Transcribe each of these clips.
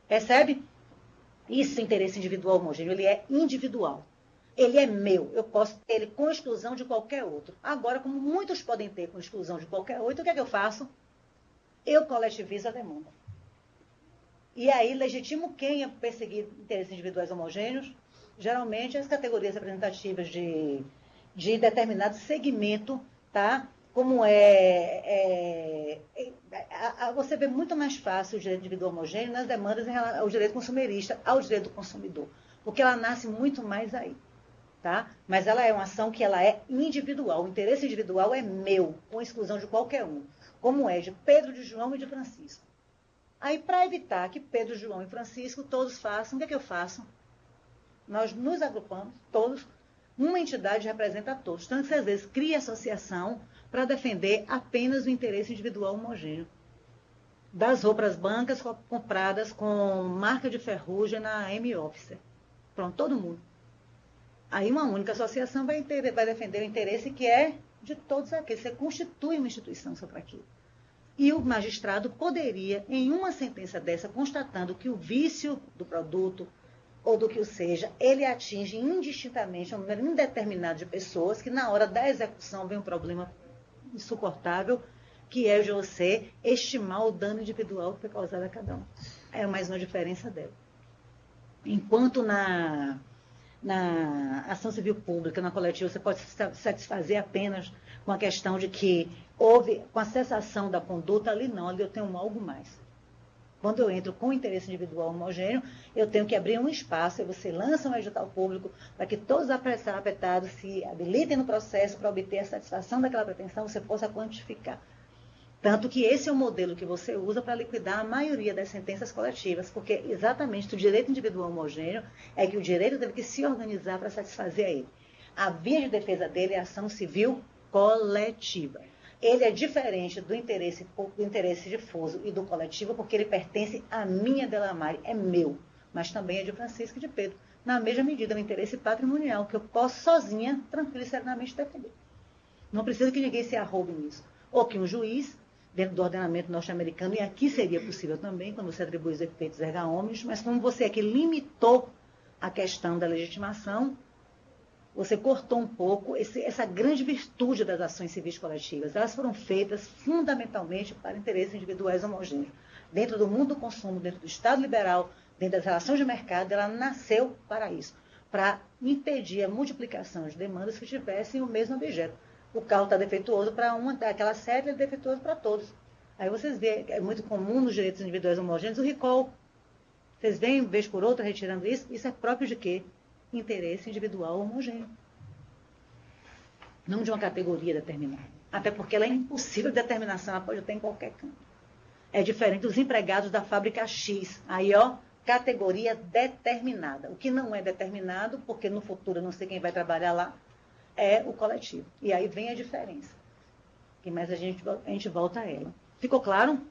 Percebe? Isso é interesse individual homogêneo, ele é individual. Ele é meu, eu posso ter ele com exclusão de qualquer outro. Agora, como muitos podem ter com exclusão de qualquer outro, o que é que eu faço? Eu coletivizo a demanda. E aí, legitimo quem é perseguir interesses individuais homogêneos? Geralmente, as categorias representativas de determinado segmento, tá? Como você vê muito mais fácil o direito individual homogêneo nas demandas ao direito consumerista, ao direito do consumidor, porque ela nasce muito mais aí, tá? Mas ela é uma ação que ela é individual, o interesse individual é meu, com exclusão de qualquer um, como é de Pedro, de João e de Francisco. Aí, para evitar que Pedro, João e Francisco todos façam, o que é que eu faço? Nós nos agrupamos, todos, uma entidade representa a todos. Então, você às vezes cria associação para defender apenas o interesse individual homogêneo. Das roupas brancas compradas com marca de ferrugem na M-Officer. Pronto, todo mundo. Aí uma única associação vai defender o interesse que é de todos aqueles. Você constitui uma instituição sobre aquilo. E o magistrado poderia, em uma sentença dessa, constatando que o vício do produto, ou do que o seja, ele atinge indistintamente um número indeterminado de pessoas, que na hora da execução vem um problema insuportável, que é de você estimar o dano individual que foi causado a cada um. É mais uma diferença dela. Enquanto na ação civil pública, na coletiva, você pode se satisfazer apenas com a questão de que houve, com a cessação da conduta, ali não, ali eu tenho algo mais. Quando eu entro com interesse individual homogêneo, eu tenho que abrir um espaço, e você lança um edital público para que todos os afetados se habilitem no processo para obter a satisfação daquela pretensão, você possa quantificar. Tanto que esse é o modelo que você usa para liquidar a maioria das sentenças coletivas, porque exatamente o direito individual homogêneo é que o direito teve que se organizar para satisfazer a ele. A via de defesa dele é a ação civil coletiva. Ele é diferente do interesse difuso e do coletivo, porque ele pertence à minha Delamare, é meu, mas também é de Francisco e de Pedro, na mesma medida, o interesse patrimonial, que eu posso sozinha, tranquila e serenamente defender. Não precisa que ninguém se arroube nisso. Ou que um juiz, dentro do ordenamento norte-americano, e aqui seria possível também, quando você atribui os efeitos erga omnes, mas como você aqui limitou a questão da legitimação, você cortou um pouco essa grande virtude das ações civis coletivas. Elas foram feitas fundamentalmente para interesses individuais homogêneos. Dentro do mundo do consumo, dentro do Estado liberal, dentro das relações de mercado, ela nasceu para isso, para impedir a multiplicação de demandas que tivessem o mesmo objeto. O carro está defeituoso para uma, aquela série é defeituoso para todos. Aí vocês veem, é muito comum nos direitos individuais homogêneos, o recall. Vocês veem, vez por outra, retirando isso é próprio de quê? Interesse individual homogêneo. Não de uma categoria determinada. Até porque ela é impossível de determinação, ela pode ter em qualquer canto. É diferente dos empregados da fábrica X. Aí, ó, categoria determinada. O que não é determinado, porque no futuro eu não sei quem vai trabalhar lá, é o coletivo. E aí vem a diferença. Mas a gente volta a ela. Ficou claro?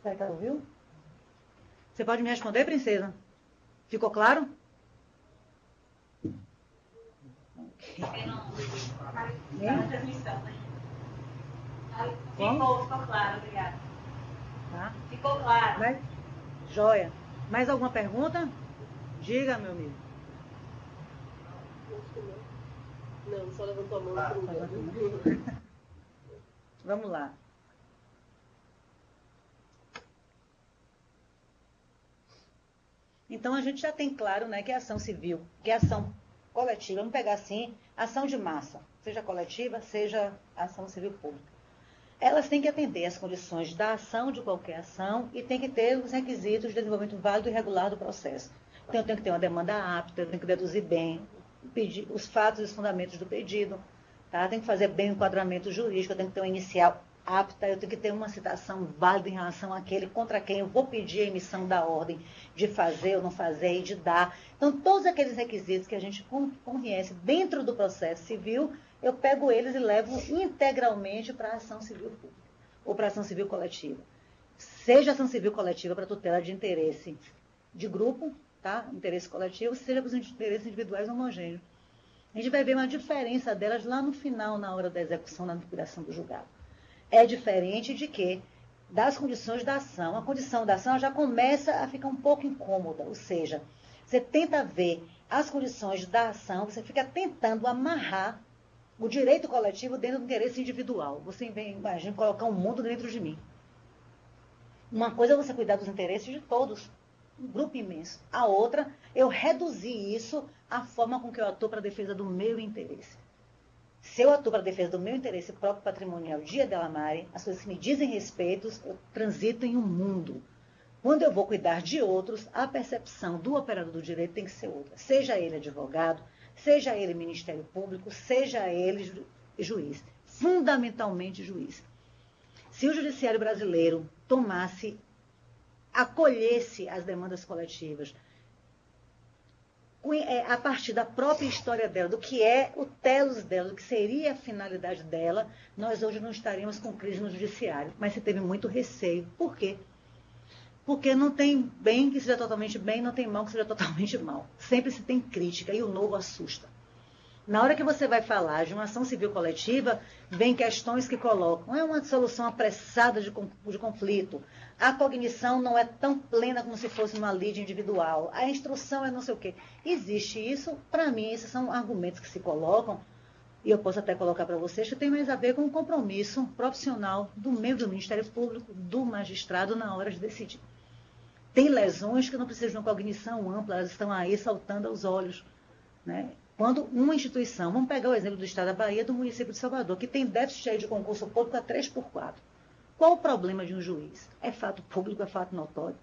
Será que ela ouviu? Você pode me responder, princesa? Ficou claro? Ficou claro, obrigada. Tá? Ficou claro. Joia. Mais alguma pergunta? Diga, meu amigo. Não, só levantou a mão. Vamos lá. Então, a gente já tem claro, né, que é ação civil, que é ação coletiva. Vamos pegar assim, ação de massa, seja coletiva, seja ação civil pública. Elas têm que atender às condições da ação, de qualquer ação, e tem que ter os requisitos de desenvolvimento válido e regular do processo. Então, eu tenho que ter uma demanda apta, eu tenho que deduzir bem os fatos e os fundamentos do pedido, tá? Tem que fazer bem o enquadramento jurídico, eu tenho que ter uma inicial apta, eu tenho que ter uma citação válida em relação àquele contra quem eu vou pedir a emissão da ordem de fazer ou não fazer e de dar. Então, todos aqueles requisitos que a gente conhece dentro do processo civil, eu pego eles e levo integralmente para a ação civil pública ou para a ação civil coletiva. Seja ação civil coletiva para tutela de interesse de grupo, tá? Interesse coletivo, seja para os interesses individuais homogêneos. A gente vai ver uma diferença delas lá no final, na hora da execução, na liquidação do julgado. É diferente de que das condições da ação. A condição da ação já começa a ficar um pouco incômoda, ou seja, você tenta ver as condições da ação, você fica tentando amarrar o direito coletivo dentro do interesse individual. Você imagina colocar um mundo dentro de mim. Uma coisa é você cuidar dos interesses de todos, um grupo imenso. A outra, eu reduzir isso à forma com que eu atuo para a defesa do meu interesse. Se eu atuo para a defesa do meu interesse próprio patrimonial, dia dela Mare, as coisas que me dizem respeito, eu transito em um mundo. Quando eu vou cuidar de outros, a percepção do operador do direito tem que ser outra. Seja ele advogado, seja ele Ministério Público, seja ele juiz. Fundamentalmente juiz. Se o judiciário brasileiro acolhesse as demandas coletivas, a partir da própria história dela, do que é o telos dela, do que seria a finalidade dela, nós hoje não estaríamos com crise no judiciário. Mas se teve muito receio. Por quê? Porque não tem bem que seja totalmente bem, não tem mal que seja totalmente mal. Sempre se tem crítica e o novo assusta. Na hora que você vai falar de uma ação civil coletiva, vem questões que colocam, é uma solução apressada de conflito, a cognição não é tão plena como se fosse uma lide individual, a instrução é não sei o quê. Existe isso, para mim, esses são argumentos que se colocam, e eu posso até colocar para vocês, que tem mais a ver com o compromisso profissional do membro do Ministério Público, do magistrado, na hora de decidir. Tem lesões que não precisam de uma cognição ampla, elas estão aí saltando aos olhos, né? Quando uma instituição, vamos pegar o exemplo do Estado da Bahia, do município de Salvador, que tem déficit de concurso público a 3x4. Qual o problema de um juiz? É fato público, é fato notório.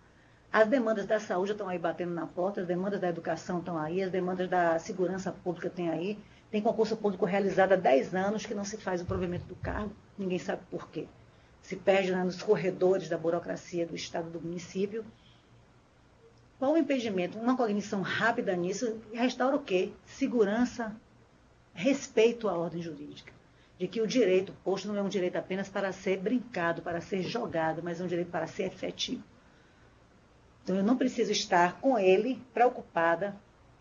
As demandas da saúde estão aí batendo na porta, as demandas da educação estão aí, as demandas da segurança pública tem aí. Tem concurso público realizado há 10 anos que não se faz o provimento do cargo, ninguém sabe por quê. Se perde, né, nos corredores da burocracia do Estado, do município. Qual o impedimento? Uma cognição rápida nisso restaura o quê? Segurança, respeito à ordem jurídica. De que o direito posto não é um direito apenas para ser brincado, para ser jogado, mas é um direito para ser efetivo. Então eu não preciso estar com ele preocupada,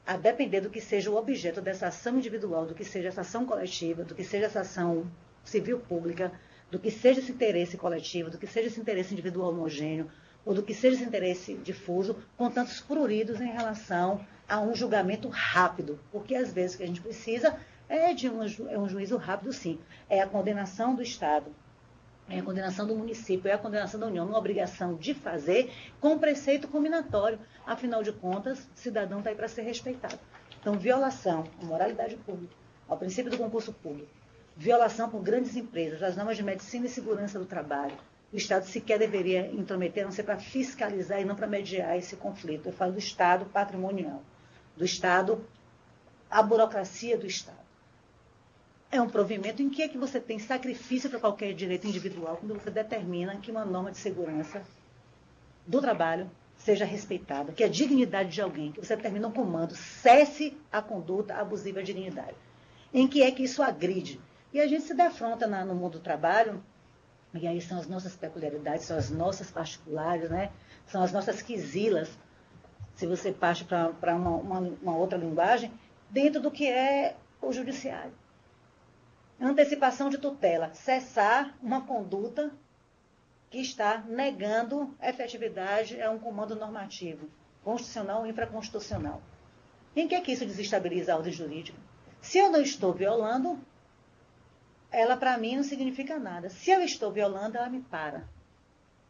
a depender do que seja o objeto dessa ação individual, do que seja essa ação coletiva, do que seja essa ação civil pública, do que seja esse interesse coletivo, do que seja esse interesse individual homogêneo, ou do que seja esse interesse difuso, com tantos pruridos em relação a um julgamento rápido. Porque às vezes o que a gente precisa é de um juízo rápido, sim. É a condenação do Estado, é a condenação do município, é a condenação da União, uma obrigação de fazer com um preceito combinatório. Afinal de contas, o cidadão está aí para ser respeitado. Então, violação à moralidade pública, ao princípio do concurso público, violação por grandes empresas, às normas de medicina e segurança do trabalho. O Estado sequer deveria intrometer, a não ser para fiscalizar e não para mediar esse conflito. Eu falo do Estado patrimonial, do Estado, a burocracia do Estado. É um provimento em que é que você tem sacrifício para qualquer direito individual, quando você determina que uma norma de segurança do trabalho seja respeitada, que a dignidade de alguém, que você determina um comando, cesse a conduta abusiva à dignidade. Em que é que isso agride? E a gente se defronta no mundo do trabalho. E aí são as nossas peculiaridades, são as nossas particulares, né? São as nossas quisilas, se você parte para uma outra linguagem, dentro do que é o judiciário. Antecipação de tutela, cessar uma conduta que está negando efetividade a um comando normativo, constitucional ou infraconstitucional. Em que é que isso desestabiliza a ordem jurídica? Se eu não estou violando, ela para mim não significa nada. Se eu estou violando, ela me para.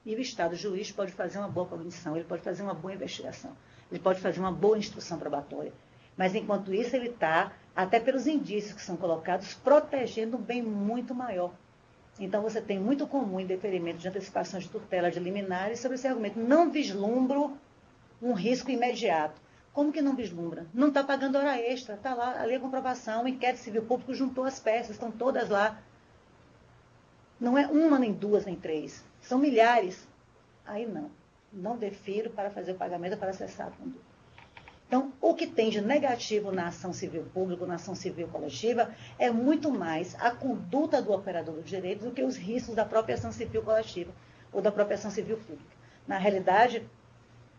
E o Estado, o juiz, pode fazer uma boa cognição, ele pode fazer uma boa investigação, ele pode fazer uma boa instrução probatória. Mas, enquanto isso, ele está, até pelos indícios que são colocados, protegendo um bem muito maior. Então, você tem muito comum em deferimento de antecipação de tutela de liminares sobre esse argumento. Não vislumbro um risco imediato. Como que não vislumbra? Não está pagando hora extra, está lá, ali a comprovação, o inquérito civil público juntou as peças, estão todas lá. Não é uma, nem duas, nem três. São milhares. Aí não. Não defiro para fazer o pagamento, para acessar a conduta. Então, o que tem de negativo na ação civil pública, na ação civil coletiva, é muito mais a conduta do operador do direito do que os riscos da própria ação civil coletiva ou da própria ação civil pública. Na realidade,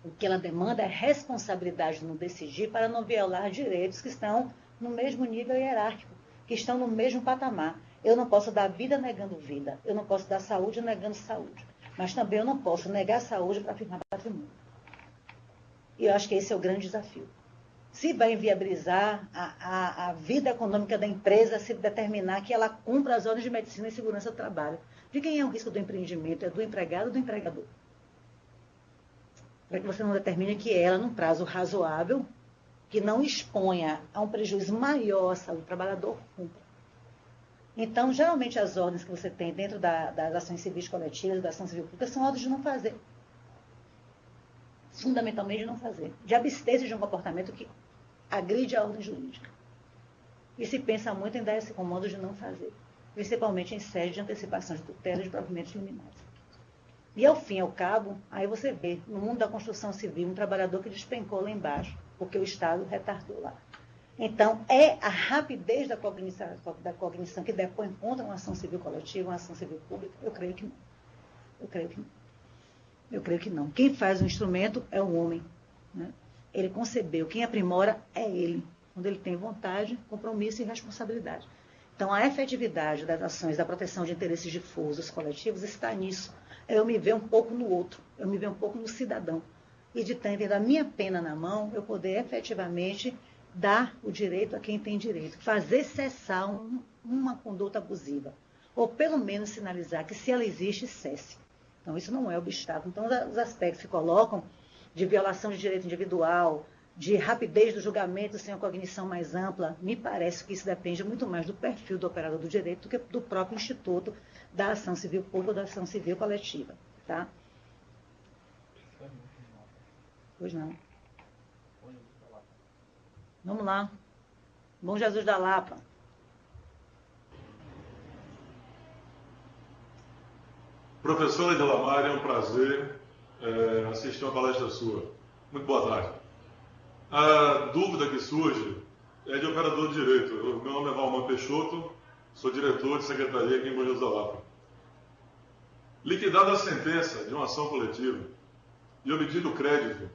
o que ela demanda é responsabilidade no decidir para não violar direitos que estão no mesmo nível hierárquico, que estão no mesmo patamar. Eu não posso dar vida negando vida, eu não posso dar saúde negando saúde. Mas também eu não posso negar saúde para firmar patrimônio. E eu acho que esse é o grande desafio. Se vai inviabilizar a vida econômica da empresa, se determinar que ela cumpra as ordens de medicina e segurança do trabalho. De quem é o risco do empreendimento? É do empregado ou do empregador? Para que você não determine que ela, num prazo razoável, que não exponha a um prejuízo maior à saúde do trabalhador, cumpra. Então, geralmente, as ordens que você tem dentro das ações civis coletivas, da ação civil pública, são ordens de não fazer. Fundamentalmente de não fazer. De abster-se de um comportamento que agride a ordem jurídica. E se pensa muito em dar esse comando de não fazer. Principalmente em sede de antecipação de tutela e de provimentos liminares. E ao fim e ao cabo, aí você vê, no mundo da construção civil, um trabalhador que despencou lá embaixo, porque o Estado retardou lá. Então, é a rapidez da cognição que depõe contra uma ação civil coletiva, uma ação civil pública? Eu creio que não. Eu creio que não. Eu creio que não. Quem faz o instrumento é o homem. Né? Ele concebeu. Quem aprimora é ele. Quando ele tem vontade, compromisso e responsabilidade. Então, a efetividade das ações da proteção de interesses difusos coletivos está nisso. Eu me ver um pouco no outro. Eu me ver um pouco no cidadão. E de tendo a minha pena na mão, eu poder efetivamente dar o direito a quem tem direito. Fazer cessar uma conduta abusiva. Ou pelo menos sinalizar que se ela existe, cesse. Então, isso não é obstáculo. Então, os aspectos que colocam de violação de direito individual, de rapidez do julgamento sem uma cognição mais ampla, me parece que isso depende muito mais do perfil do operador do direito do que do próprio instituto da ação civil pública ou da ação civil coletiva. Tá? Pois não. Vamos lá. Bom Jesus da Lapa. Professora Delamare, é um prazer assistir uma palestra sua. Muito boa tarde. A dúvida que surge é de operador de direito. Meu nome é Valmar Peixoto, sou diretor de secretaria aqui em Bom Jesus da Lapa. Liquidada a sentença de uma ação coletiva e obtido crédito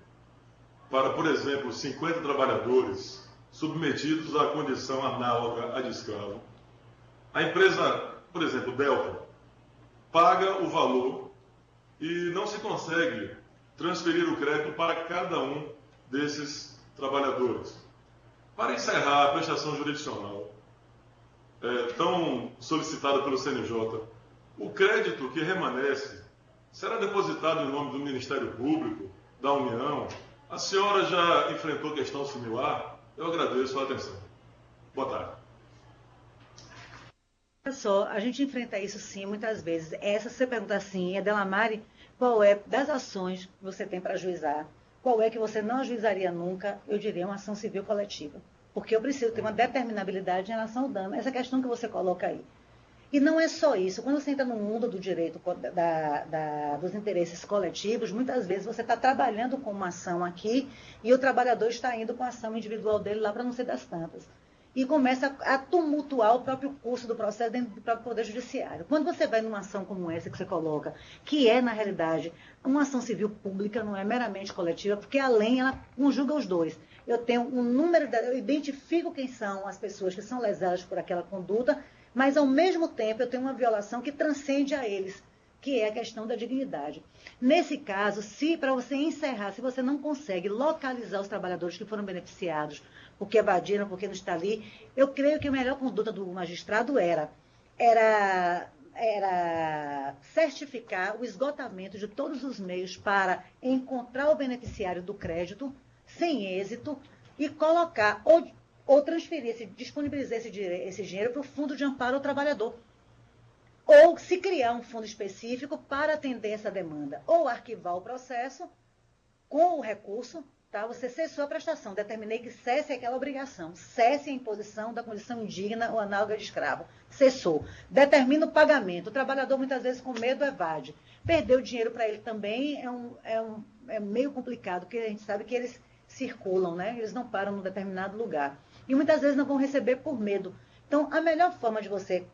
para, por exemplo, 50 trabalhadores submetidos à condição análoga à de escravo, a empresa, por exemplo, Delta, paga o valor e não se consegue transferir o crédito para cada um desses trabalhadores. Para encerrar a prestação jurisdicional tão solicitada pelo CNJ, o crédito que remanesce será depositado em nome do Ministério Público, da União. A senhora já enfrentou questão similar? Eu agradeço a atenção. Boa tarde. Olha só, a gente enfrenta isso sim, muitas vezes. Se você pergunta assim, Delamare, qual é das ações que você tem para ajuizar? Qual é que você não ajuizaria nunca? Eu diria uma ação civil coletiva. Porque eu preciso ter uma determinabilidade em relação ao dano. Essa questão que você coloca aí. E não é só isso. Quando você entra no mundo do direito dos interesses coletivos, muitas vezes você está trabalhando com uma ação aqui e o trabalhador está indo com a ação individual dele lá para não ser das tantas. E começa a tumultuar o próprio curso do processo dentro do próprio Poder Judiciário. Quando você vai numa ação como essa que você coloca, que é, na realidade, uma ação civil pública, não é meramente coletiva, porque a lei, ela conjuga os dois. Eu tenho um número, eu identifico quem são as pessoas que são lesadas por aquela conduta, mas, ao mesmo tempo, eu tenho uma violação que transcende a eles, que é a questão da dignidade. Nesse caso, para você encerrar, se você não consegue localizar os trabalhadores que foram beneficiados, porque evadiram, porque não está ali, eu creio que a melhor conduta do magistrado era certificar o esgotamento de todos os meios para encontrar o beneficiário do crédito, sem êxito, e colocar ou transferir, disponibilizar esse dinheiro para o fundo de amparo ao trabalhador. Ou se criar um fundo específico para atender essa demanda. Ou arquivar o processo com o recurso, tá? Você cessou a prestação, determinei que cesse aquela obrigação, cesse a imposição da condição indigna ou análoga de escravo. Cessou. Determina o pagamento. O trabalhador, muitas vezes, com medo, evade. Perder o dinheiro para ele também é meio complicado, porque a gente sabe que eles circulam, né? Eles não param num determinado lugar. E muitas vezes não vão receber por medo. Então, a melhor forma de você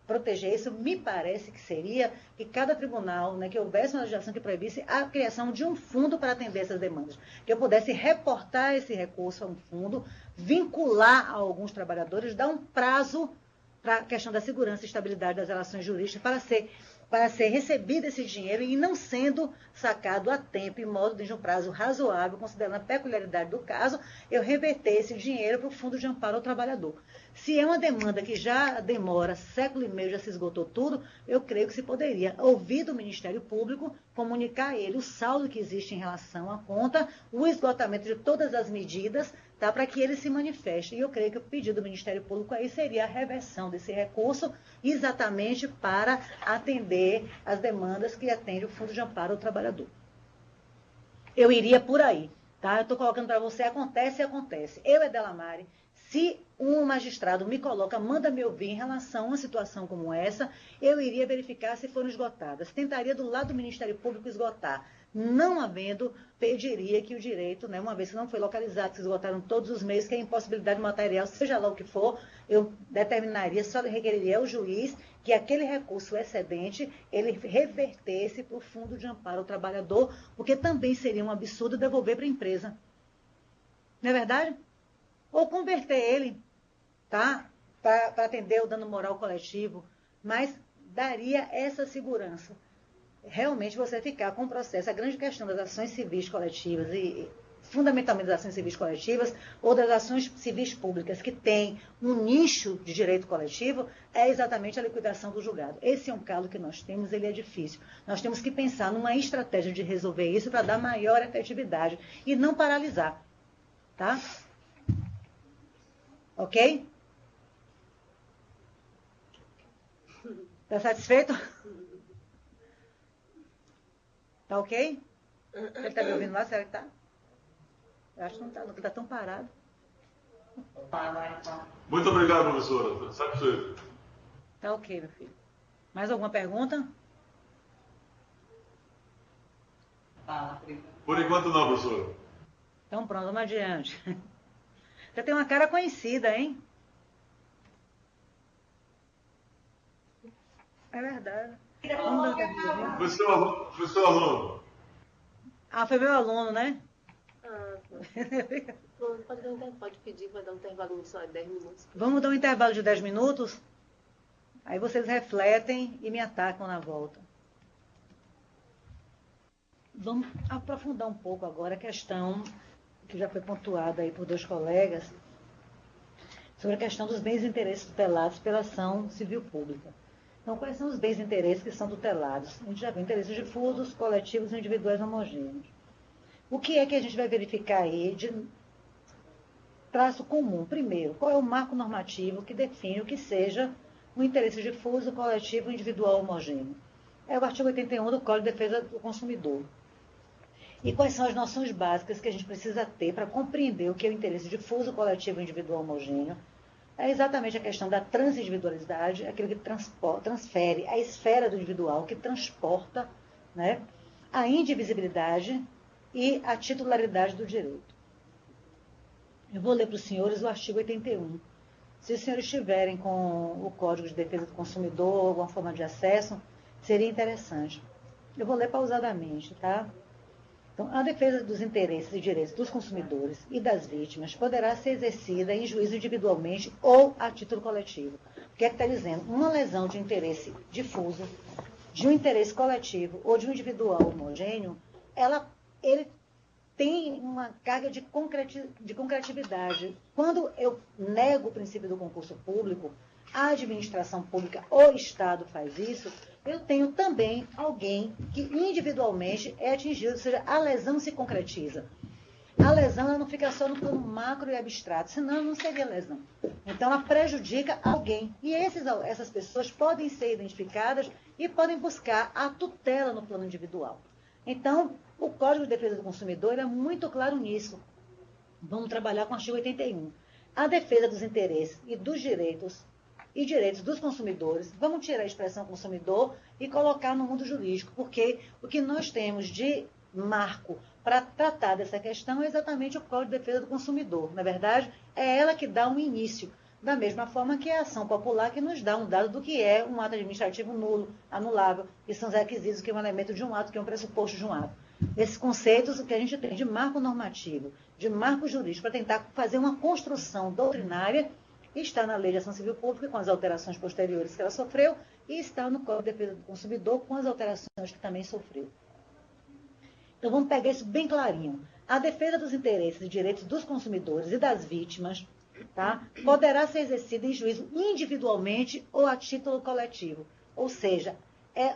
proteger isso, me parece que seria que cada tribunal, né, que houvesse uma legislação que proibisse a criação de um fundo para atender essas demandas. Que eu pudesse reportar esse recurso a um fundo, vincular a alguns trabalhadores, dar um prazo para a questão da segurança e estabilidade das relações jurídicas, para ser para ser recebido esse dinheiro e não sendo sacado a tempo, em modo de um prazo razoável, considerando a peculiaridade do caso, eu reverter esse dinheiro para o Fundo de Amparo ao Trabalhador. Se é uma demanda que já demora século e meio, já se esgotou tudo, eu creio que se poderia ouvir do Ministério Público, comunicar a ele o saldo que existe em relação à conta, o esgotamento de todas as medidas, tá, para que ele se manifeste. E eu creio que o pedido do Ministério Público aí seria a reversão desse recurso, exatamente para atender as demandas que atende o Fundo de Amparo ao Trabalhador. Eu iria por aí, tá? Eu estou colocando para você, acontece e acontece. Eu, Edelamare, se um magistrado me coloca, manda me ouvir em relação a uma situação como essa, eu iria verificar se foram esgotadas. Tentaria do lado do Ministério Público esgotar. Não havendo, pediria que o direito, né, uma vez que não foi localizado, se esgotaram todos os meios, que a impossibilidade material, seja lá o que for, eu determinaria, só requeriria ao juiz que aquele recurso excedente, ele revertesse para o Fundo de Amparo ao Trabalhador, porque também seria um absurdo devolver para a empresa. Não é verdade? Ou converter ele, tá, para atender o dano moral coletivo, mas daria essa segurança. Realmente você ficar com o processo, a grande questão das ações civis coletivas e fundamentalmente das ações civis coletivas ou das ações civis públicas que tem um nicho de direito coletivo é exatamente a liquidação do julgado. Esse é um calo que nós temos, ele é difícil. Nós temos que pensar numa estratégia de resolver isso para dar maior efetividade e não paralisar, tá? Ok? Está satisfeito? Tá ok? Ele está me ouvindo lá? Será que tá? Eu acho que não está, não está tão parado. Muito obrigado, professora. Satisfeito. Tá ok, meu filho. Mais alguma pergunta? Por enquanto não, professora. Então pronto, vamos adiante. Você tem uma cara conhecida, hein? É verdade. Vamos dar uma pergunta. Foi seu aluno. Ah, foi meu aluno, né? Ah, pode pedir, vai dar um intervalo só de 10 minutos. Vamos dar um intervalo de 10 minutos? Aí vocês refletem e me atacam na volta. Vamos aprofundar um pouco agora a questão que já foi pontuada aí por 2 colegas, sobre a questão dos bens e interesses tutelados pela ação civil pública. Então, quais são os bens e interesses que são tutelados? A gente já viu interesses difusos, coletivos e individuais homogêneos. O que é que a gente vai verificar aí de traço comum? Primeiro, qual é o marco normativo que define o que seja um interesse difuso, coletivo e individual homogêneo? É o artigo 81 do Código de Defesa do Consumidor. E quais são as noções básicas que a gente precisa ter para compreender o que é o interesse difuso, coletivo e individual homogêneo? É exatamente a questão da transindividualidade, aquilo que transfere a esfera do individual, que transporta, né, a indivisibilidade e a titularidade do direito. Eu vou ler para os senhores o artigo 81. Se os senhores estiverem com o Código de Defesa do Consumidor, alguma forma de acesso, seria interessante. Eu vou ler pausadamente, tá? Então, a defesa dos interesses e direitos dos consumidores e das vítimas poderá ser exercida em juízo individualmente ou a título coletivo. O que é que está dizendo? Uma lesão de interesse difuso, de um interesse coletivo ou de um individual homogêneo, ele tem uma carga de concretividade. Quando eu nego o princípio do concurso público, a administração pública, o Estado faz isso, eu tenho também alguém que individualmente é atingido, ou seja, a lesão se concretiza. A lesão ela não fica só no plano macro e abstrato, senão não seria lesão. Então ela prejudica alguém. E essas pessoas podem ser identificadas e podem buscar a tutela no plano individual. Então, o Código de Defesa do Consumidor é muito claro nisso. Vamos trabalhar com o artigo 81. A defesa dos interesses e dos direitos dos consumidores, vamos tirar a expressão consumidor e colocar no mundo jurídico, porque o que nós temos de marco para tratar dessa questão é exatamente o Código de Defesa do Consumidor. Na verdade, é ela que dá um início, da mesma forma que a ação popular que nos dá um dado do que é um ato administrativo nulo, anulável, que são os requisitos, que é um elemento de um ato, que é um pressuposto de um ato. Esses conceitos que a gente tem de marco normativo, de marco jurídico, para tentar fazer uma construção doutrinária está na Lei de Ação Civil Pública, com as alterações posteriores que ela sofreu, e está no Código de Defesa do Consumidor, com as alterações que também sofreu. Então, vamos pegar isso bem clarinho. A defesa dos interesses e direitos dos consumidores e das vítimas, tá, poderá ser exercida em juízo individualmente ou a título coletivo. Ou seja,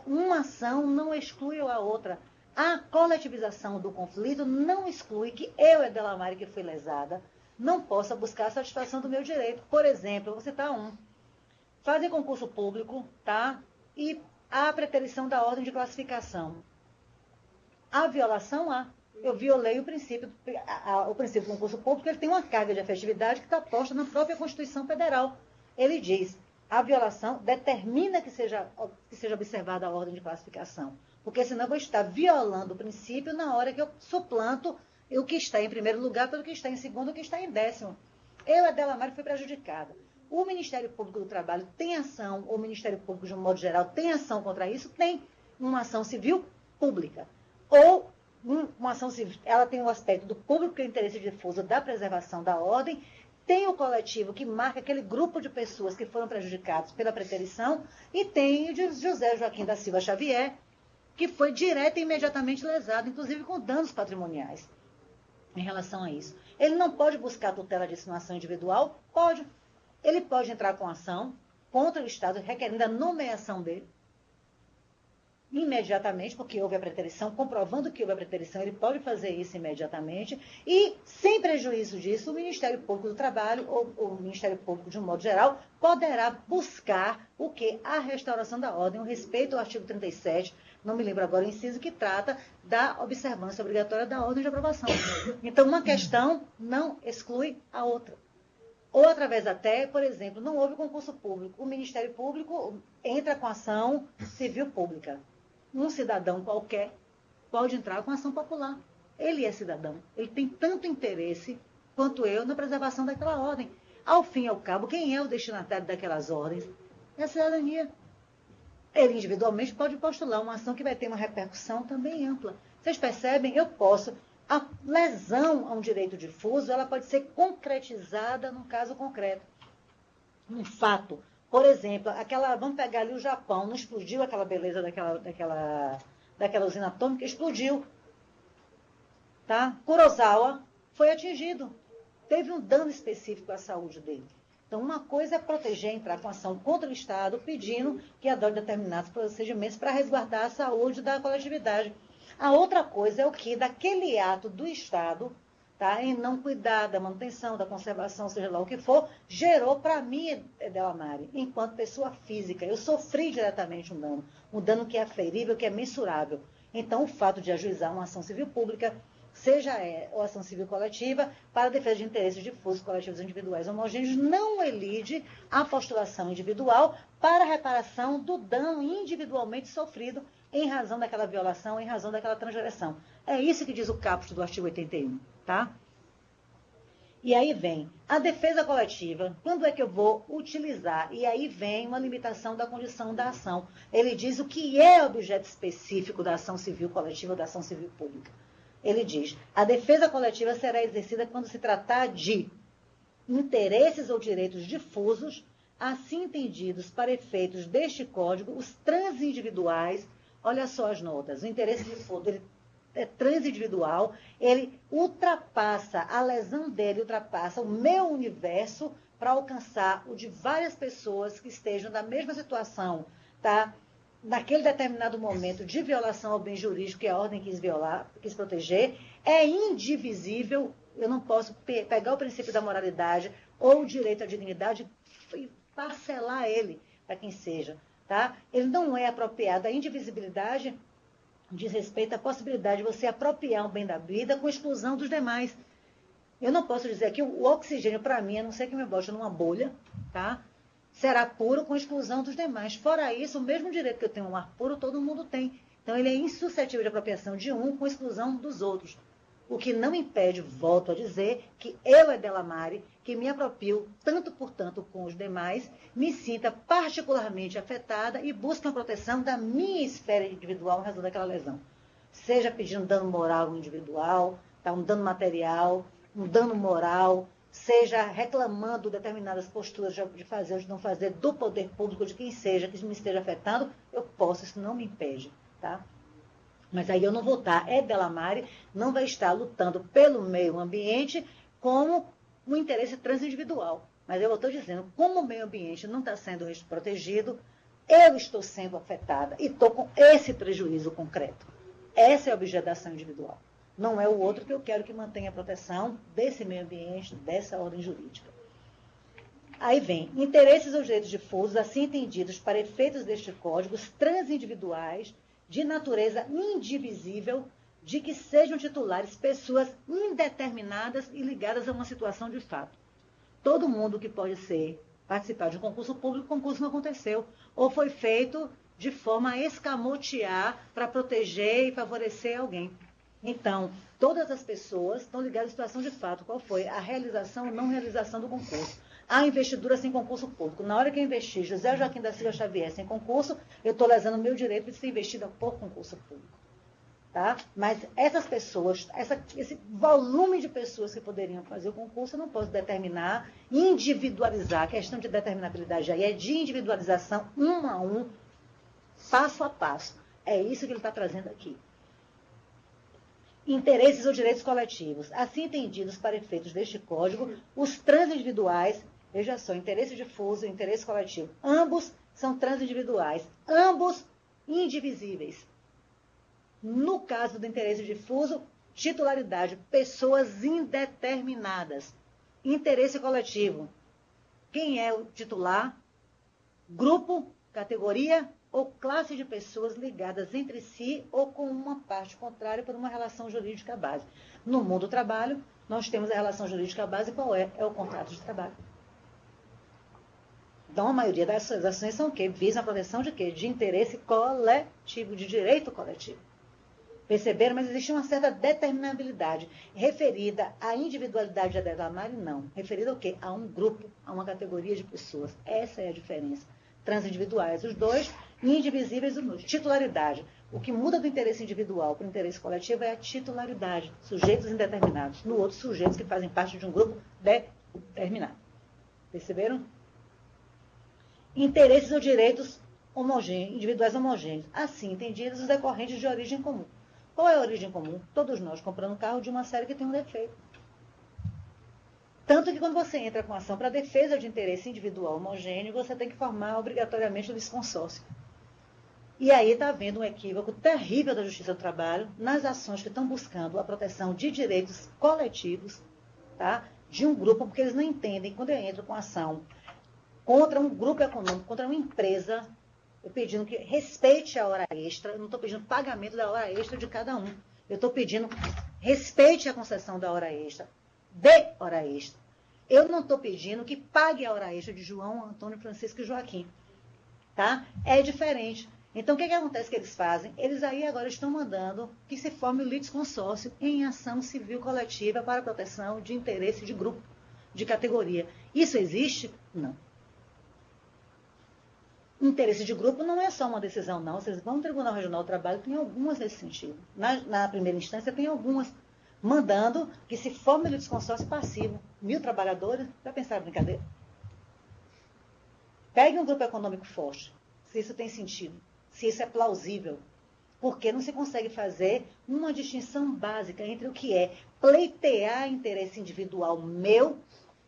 uma ação não exclui a outra. A coletivização do conflito não exclui que eu, Edelamari, que fui lesada, não possa buscar a satisfação do meu direito. Por exemplo, vou citar um. Fazem concurso público, tá? E há a preterição da ordem de classificação. A violação há. Eu violei o princípio do concurso público, ele tem uma carga de efetividade que está posta na própria Constituição Federal. Ele diz, a violação determina que seja observada a ordem de classificação. Porque senão eu vou estar violando o princípio na hora que eu suplanto o que está em primeiro lugar pelo que está em segundo, o que está em décimo. Eu, Adelamari, fui prejudicada. O Ministério Público do Trabalho tem ação, ou o Ministério Público, de um modo geral, tem ação contra isso? Tem uma ação civil pública. Ou uma ação civil, ela tem o aspecto do público, que é o interesse difuso da preservação da ordem, tem o coletivo, que marca aquele grupo de pessoas que foram prejudicados pela preterição, e tem o de José Joaquim da Silva Xavier, que foi direto e imediatamente lesado, inclusive com danos patrimoniais em relação a isso. Ele não pode buscar tutela de insinuação individual? Pode. Ele pode entrar com ação contra o Estado, requerendo a nomeação dele, imediatamente, porque houve a preterição, comprovando que houve a preterição, ele pode fazer isso imediatamente, e, sem prejuízo disso, o Ministério Público do Trabalho, ou o Ministério Público, de um modo geral, poderá buscar o quê? A restauração da ordem, o respeito ao artigo 37, não me lembro agora o inciso, que trata da observância obrigatória da ordem de aprovação. Então, uma questão não exclui a outra. Ou através até, por exemplo, não houve concurso público, o Ministério Público entra com ação civil pública. Um cidadão qualquer pode entrar com ação popular. Ele é cidadão. Ele tem tanto interesse quanto eu na preservação daquela ordem. Ao fim e ao cabo, quem é o destinatário daquelas ordens? É a cidadania. Ele individualmente pode postular uma ação que vai ter uma repercussão também ampla. Vocês percebem? Eu posso. A lesão a um direito difuso, ela pode ser concretizada num caso concreto. Um fato. Por exemplo, vamos pegar ali o Japão, não explodiu aquela beleza daquela usina atômica? Explodiu. Tá? Kurosawa foi atingido. Teve um dano específico à saúde dele. Então, uma coisa é proteger, entrar com ação contra o Estado, pedindo que adote determinados procedimentos para resguardar a saúde da coletividade. A outra coisa é o que, daquele ato do Estado, tá, em não cuidar da manutenção, da conservação, seja lá o que for, gerou para mim, Edelamari, enquanto pessoa física. Eu sofri diretamente um dano que é aferível, que é mensurável. Então, o fato de ajuizar uma ação civil pública, seja ou ação civil coletiva, para a defesa de interesses difusos, coletivos individuais homogêneos, não elide a postulação individual para a reparação do dano individualmente sofrido em razão daquela violação, em razão daquela transgressão. É isso que diz o caput do artigo 81, tá? E aí vem a defesa coletiva. Quando é que eu vou utilizar? E aí vem uma limitação da condição da ação. Ele diz o que é objeto específico da ação civil coletiva ou da ação civil pública. Ele diz, a defesa coletiva será exercida quando se tratar de interesses ou direitos difusos, assim entendidos para efeitos deste código, os transindividuais. Olha só as notas. O interesse difuso, ele é transindividual, ele ultrapassa, a lesão dele ultrapassa o meu universo para alcançar o de várias pessoas que estejam na mesma situação, tá? Naquele determinado momento de violação ao bem jurídico que a ordem quis proteger, é indivisível. Eu não posso pegar o princípio da moralidade ou o direito à dignidade e parcelar ele para quem seja. Tá? Ele não é apropriado. A indivisibilidade diz respeito à possibilidade de você apropriar um bem da vida com exclusão dos demais. Eu não posso dizer que o oxigênio, para mim, a não ser que me bote numa bolha, tá? Será puro com exclusão dos demais. Fora isso, o mesmo direito que eu tenho um ar puro, todo mundo tem. Então, ele é insuscetível de apropriação de um com exclusão dos outros. O que não impede, volto a dizer, que eu, Edelamari, que me aproprio tanto por tanto com os demais, me sinta particularmente afetada e busque uma proteção da minha esfera individual em razão daquela lesão. Seja pedindo dano moral individual, tá, um dano material, um dano moral, seja reclamando determinadas posturas de fazer ou de não fazer do poder público, de quem seja, que me esteja afetando, eu posso, isso não me impede, tá? Mas aí eu não vou estar, Delamare não vai estar lutando pelo meio ambiente como um interesse transindividual. Mas eu estou dizendo, como o meio ambiente não está sendo protegido, eu estou sendo afetada e estou com esse prejuízo concreto. Essa é a objeto da ação individual. Não é o outro que eu quero que mantenha a proteção desse meio ambiente, dessa ordem jurídica. Aí vem, interesses ou direitos difusos, assim entendidos para efeitos deste código, transindividuais, de natureza indivisível, de que sejam titulares pessoas indeterminadas e ligadas a uma situação de fato. Todo mundo que pode participar de um concurso público, o concurso não aconteceu, ou foi feito de forma a escamotear para proteger e favorecer alguém. Então, todas as pessoas estão ligadas à situação de fato. Qual foi? A realização ou não realização do concurso. A investidura sem concurso público. Na hora que eu investi José Joaquim da Silva Xavier sem concurso, eu estou lesando o meu direito de ser investida por concurso público. Tá? Mas essas pessoas, esse volume de pessoas que poderiam fazer o concurso, eu não posso determinar, individualizar. A questão de determinabilidade aí é de individualização, um a um, passo a passo. É isso que ele está trazendo aqui. Interesses ou direitos coletivos. Assim entendidos para efeitos deste código, os transindividuais, veja só, interesse difuso e interesse coletivo, ambos são transindividuais, ambos indivisíveis. No caso do interesse difuso, titularidade, pessoas indeterminadas. Interesse coletivo, quem é o titular? Grupo, categoria ou classe de pessoas ligadas entre si ou com uma parte contrária por uma relação jurídica base. No mundo do trabalho, nós temos a relação jurídica base, qual é? É o contrato de trabalho. Então, a maioria das ações são o quê? Visam a proteção de quê? De interesse coletivo, de direito coletivo. Perceberam? Mas existe uma certa determinabilidade. Referida à individualidade da Delamare, não. Referida ao quê? A um grupo, a uma categoria de pessoas. Essa é a diferença. Transindividuais, os dois, indivisíveis, os dois. Titularidade. O que muda do interesse individual para o interesse coletivo é a titularidade. Sujeitos indeterminados. No outro, sujeitos que fazem parte de um grupo determinado. Perceberam? Interesses ou direitos individuais homogêneos. Assim entendidos, os decorrentes de origem comum. Qual é a origem comum? Todos nós comprando um carro de uma série que tem um defeito. Tanto que quando você entra com ação para defesa de interesse individual homogêneo, você tem que formar obrigatoriamente o litisconsórcio. E aí está havendo um equívoco terrível da Justiça do Trabalho nas ações que estão buscando a proteção de direitos coletivos, tá? De um grupo, porque eles não entendem, quando eu entro com ação contra um grupo econômico, contra uma empresa, eu pedindo que respeite a hora extra, eu não estou pedindo pagamento da hora extra de cada um. Eu estou pedindo respeite a concessão da hora extra, de hora extra. Eu não estou pedindo que pague a hora extra de João, Antônio, Francisco e Joaquim. Tá? É diferente. Então, o que acontece que eles fazem? Eles aí agora estão mandando que se forme o litisconsórcio em ação civil coletiva para a proteção de interesse de grupo, de categoria. Isso existe? Não. Interesse de grupo não é só uma decisão, não. Vocês vão no Tribunal Regional do Trabalho, tem algumas nesse sentido. Na primeira instância, tem algumas mandando que se forme o litisconsórcio passivo. 1.000 trabalhadores, já pensaram em brincadeira? Pegue um grupo econômico forte, se isso tem sentido, se isso é plausível. Porque não se consegue fazer uma distinção básica entre o que é pleitear interesse individual meu,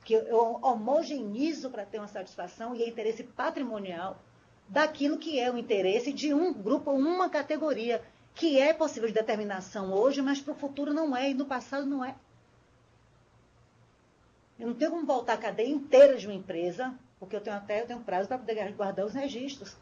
que eu homogeneizo para ter uma satisfação, e é interesse patrimonial, daquilo que é o interesse de um grupo ou uma categoria, que é possível de determinação hoje, mas para o futuro não é, e no passado não é. Eu não tenho como voltar a cadeia inteira de uma empresa, porque eu tenho prazo para poder guardar os registros.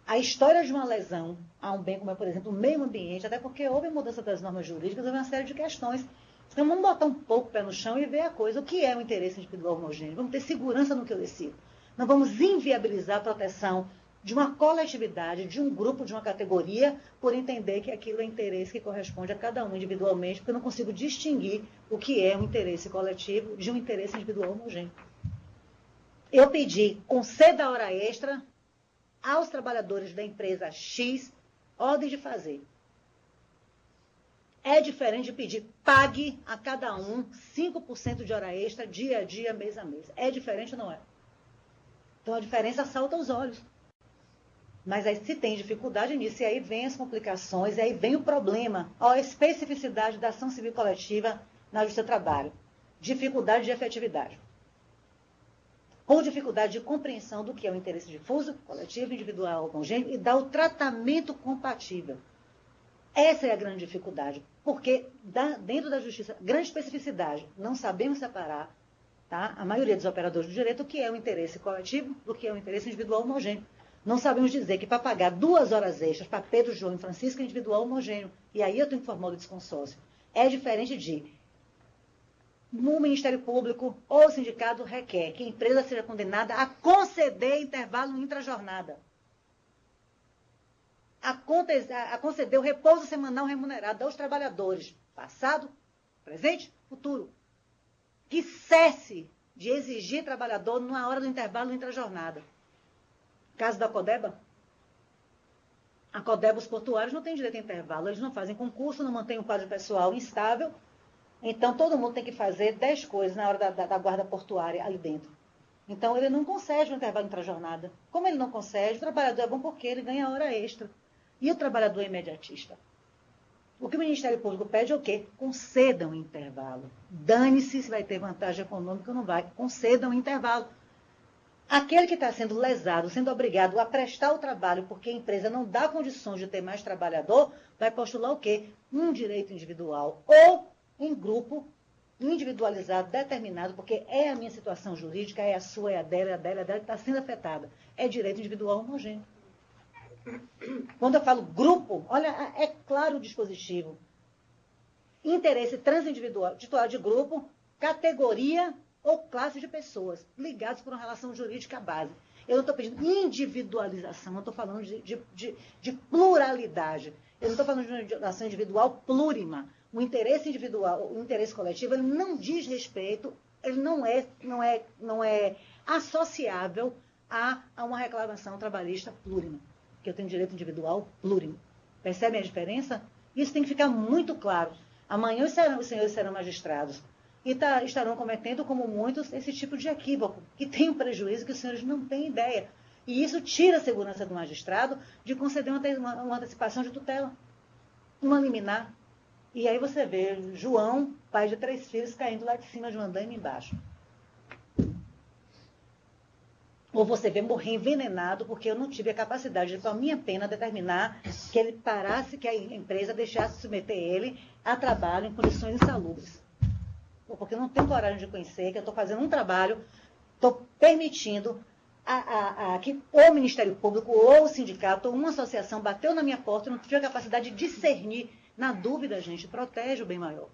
A história de uma lesão a um bem como é, por exemplo, o meio ambiente, até porque houve mudança das normas jurídicas, houve uma série de questões. Então vamos botar um pouco o pé no chão e ver a coisa. O que é o interesse individual homogêneo? Vamos ter segurança no que eu decido. Não vamos inviabilizar a proteção de uma coletividade, de um grupo, de uma categoria, por entender que aquilo é interesse que corresponde a cada um individualmente, porque eu não consigo distinguir o que é um interesse coletivo de um interesse individual homogêneo. Eu pedi, conceda a hora extra aos trabalhadores da empresa X, ordem de fazer. É diferente de pedir, pague a cada um 5% de hora extra, dia a dia, mês a mês. É diferente ou não é? Então a diferença salta aos olhos. Mas aí se tem dificuldade nisso, e aí vem as complicações, e aí vem o problema. A especificidade da ação civil coletiva na Justiça do Trabalho. Dificuldade de efetividade. Ou dificuldade de compreensão do que é o interesse difuso, coletivo, individual, homogêneo, e dar o tratamento compatível. Essa é a grande dificuldade, porque dentro da justiça, grande especificidade, não sabemos separar, tá? A maioria dos operadores do direito, o que é o interesse coletivo do que é o interesse individual homogêneo. Não sabemos dizer que para pagar 2 horas extras para Pedro, João e Francisco é individual homogêneo. E aí eu tenho que formar o desconsórcio. É diferente de, no Ministério Público ou o sindicato requer que a empresa seja condenada a conceder intervalo intrajornada. A conceder o repouso semanal remunerado aos trabalhadores, passado, presente, futuro. Que cesse de exigir trabalhador na hora do intervalo intrajornada. Caso da Codeba, a Codeba, os portuários não têm direito a intervalo, eles não fazem concurso, não mantêm um quadro pessoal instável, então todo mundo tem que fazer 10 coisas na hora da guarda portuária ali dentro. Então ele não concede um intervalo intrajornada. Como ele não concede, o trabalhador é bom porque ele ganha hora extra. E o trabalhador é imediatista. O que o Ministério Público pede é o quê? Concedam um intervalo. Dane-se se vai ter vantagem econômica ou não vai. Concedam um intervalo. Aquele que está sendo lesado, sendo obrigado a prestar o trabalho porque a empresa não dá condições de ter mais trabalhador, vai postular o quê? Um direito individual ou em grupo, individualizado, determinado, porque é a minha situação jurídica, é a sua, é a dela, que está sendo afetada. É direito individual homogêneo. Quando eu falo grupo, olha, é claro o dispositivo. Interesse transindividual, titular de grupo, categoria ou classe de pessoas ligadas por uma relação jurídica base. Eu não estou pedindo individualização, eu estou falando de pluralidade. Eu não estou falando de uma relação individual plurima. O interesse individual, o interesse coletivo, ele não diz respeito, ele não é associável a uma reclamação trabalhista plurima, que eu tenho direito individual plurimo. Percebem a diferença? Isso tem que ficar muito claro. Amanhã os senhores serão magistrados e estarão cometendo, como muitos, esse tipo de equívoco, que tem um prejuízo que os senhores não têm ideia. E isso tira a segurança do magistrado de conceder uma antecipação de tutela, uma liminar. E aí você vê João, pai de 3 filhos, caindo lá de cima de um andaime embaixo. Ou você vê morrer envenenado porque eu não tive a capacidade de, com a minha pena, determinar que ele parasse, que a empresa deixasse de submeter ele a trabalho em condições insalubres. Ou porque eu não tenho coragem de conhecer que eu estou fazendo um trabalho, estou permitindo que o Ministério Público ou o sindicato ou uma associação bateu na minha porta e não tive a capacidade de discernir. Na dúvida, gente, protege o bem maior.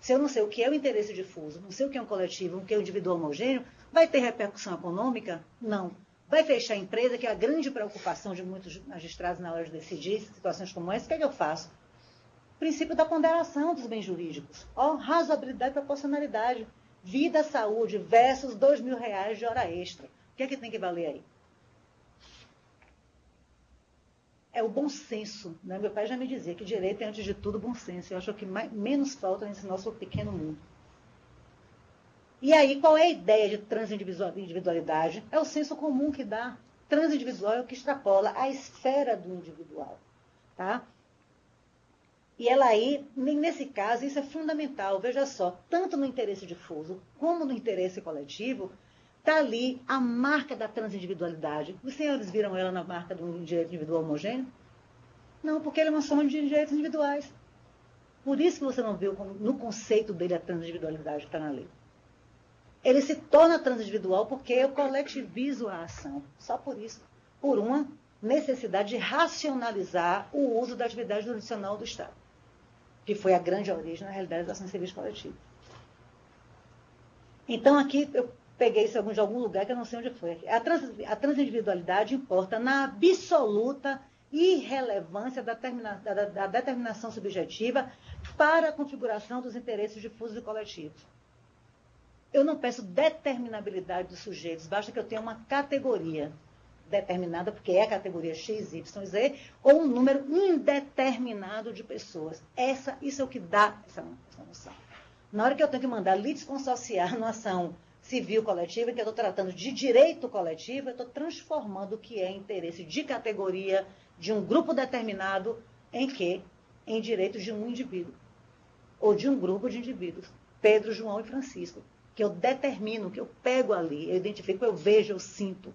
Se eu não sei o que é o interesse difuso, não sei o que é um coletivo, o que é um indivíduo homogêneo, vai ter repercussão econômica? Não. Vai fechar a empresa, que é a grande preocupação de muitos magistrados na hora de decidir situações como essa. O que é que eu faço? Princípio da ponderação dos bens jurídicos. Razoabilidade e proporcionalidade. Vida, saúde versus R$2.000 de hora extra. O que é que tem que valer aí? É o bom senso. Né? Meu pai já me dizia que direito é, antes de tudo, bom senso. Eu acho que menos falta nesse nosso pequeno mundo. E aí, qual é a ideia de transindividualidade? É o senso comum que dá. Transindividual é o que extrapola a esfera do individual. Tá? E ela aí, nesse caso, isso é fundamental. Veja só, tanto no interesse difuso como no interesse coletivo, está ali a marca da transindividualidade. Os senhores viram ela na marca do direito individual homogêneo? Não, porque ele é uma soma de direitos individuais. Por isso que você não viu no conceito dele a transindividualidade que está na lei. Ele se torna transindividual porque eu coletivizo a ação. Só por isso. Por uma necessidade de racionalizar o uso da atividade jurisdicional do Estado, que foi a grande origem, na realidade, das ações civis coletivas. Então, aqui eu peguei isso de algum lugar que eu não sei onde foi. A transindividualidade importa na absoluta irrelevância da determinação subjetiva para a configuração dos interesses difusos e coletivos. Eu não peço determinabilidade dos sujeitos, basta que eu tenha uma categoria. determinada, porque é a categoria X, Y, Z, ou um número indeterminado de pessoas. Isso é o que dá essa noção. Na hora que eu tenho que mandar litisconsociar numa ação civil coletiva, que eu estou tratando de direito coletivo, eu estou transformando o que é interesse de categoria de um grupo determinado em quê? Em direitos de um indivíduo, ou de um grupo de indivíduos, Pedro, João e Francisco, que eu determino, que eu pego ali, eu identifico, eu vejo, eu sinto.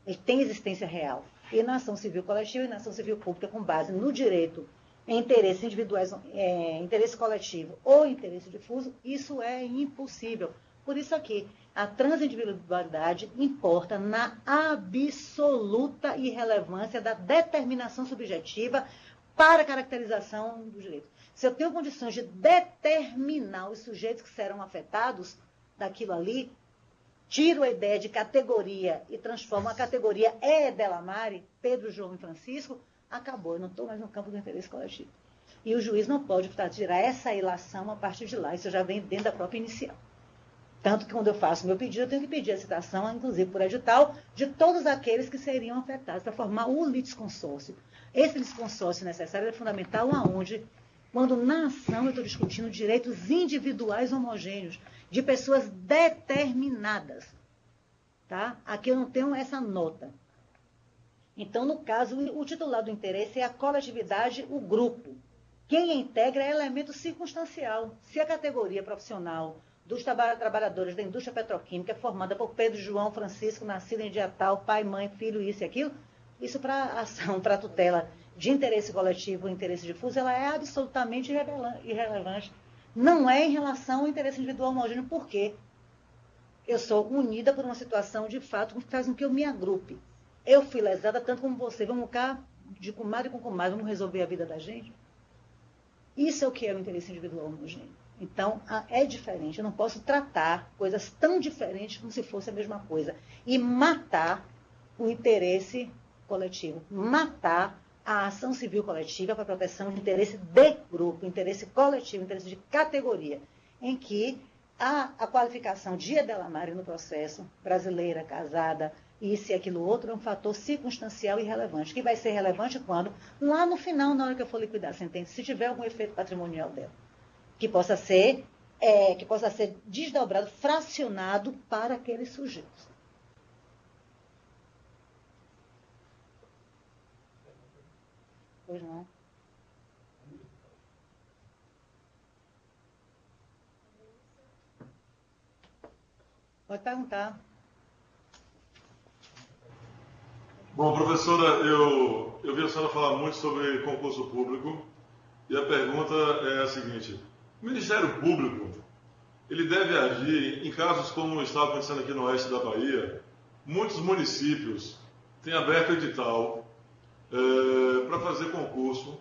Ele tem existência real. E na ação civil coletiva e na ação civil pública, com base no direito, em interesses individuais, interesse coletivo ou interesse difuso, isso é impossível. Por isso aqui, a transindividualidade importa na absoluta irrelevância da determinação subjetiva para a caracterização do direito. Se eu tenho condições de determinar os sujeitos que serão afetados daquilo ali, tiro a ideia de categoria e transformo a categoria Delamare, Pedro, João e Francisco, acabou. Eu não estou mais no campo do interesse coletivo. E o juiz não pode tirar essa ilação a partir de lá. Isso já vem dentro da própria inicial. Tanto que quando eu faço meu pedido, eu tenho que pedir a citação, inclusive por edital, de todos aqueles que seriam afetados para formar o litisconsórcio. Esse litisconsórcio necessário é fundamental aonde, quando na ação eu estou discutindo direitos individuais homogêneos, de pessoas determinadas. Tá? Aqui eu não tenho essa nota. Então, no caso, o titular do interesse é a coletividade, o grupo. Quem a integra é elemento circunstancial. Se a categoria profissional dos trabalhadores da indústria petroquímica é formada por Pedro, João, Francisco, nascido em dia tal, pai, mãe, filho, isso e aquilo, isso para a ação, para a tutela de interesse coletivo ou interesse difuso, ela é absolutamente irrelevante. Não é em relação ao interesse individual homogêneo, por quê? Eu sou unida por uma situação de fato que faz com que eu me agrupe. Eu fui lesada tanto como você. Vamos cá, de comadre com comadre, vamos resolver a vida da gente? Isso é o que é o interesse individual homogêneo. Então, é diferente. Eu não posso tratar coisas tão diferentes como se fosse a mesma coisa. E matar o interesse coletivo. Matar a ação civil coletiva para a proteção de interesse de grupo, interesse coletivo, interesse de categoria, em que a qualificação de Delamare no processo, brasileira, casada, isso e aquilo outro, é um fator circunstancial e relevante, que vai ser relevante quando, lá no final, na hora que eu for liquidar a sentença, se tiver algum efeito patrimonial dela, que possa ser desdobrado, fracionado para aqueles sujeitos. Pois não. Pode perguntar. Bom, professora, eu vi a senhora falar muito sobre concurso público e a pergunta é a seguinte: o Ministério Público, ele deve agir em casos como está acontecendo aqui no oeste da Bahia? Muitos municípios têm aberto edital para fazer concurso,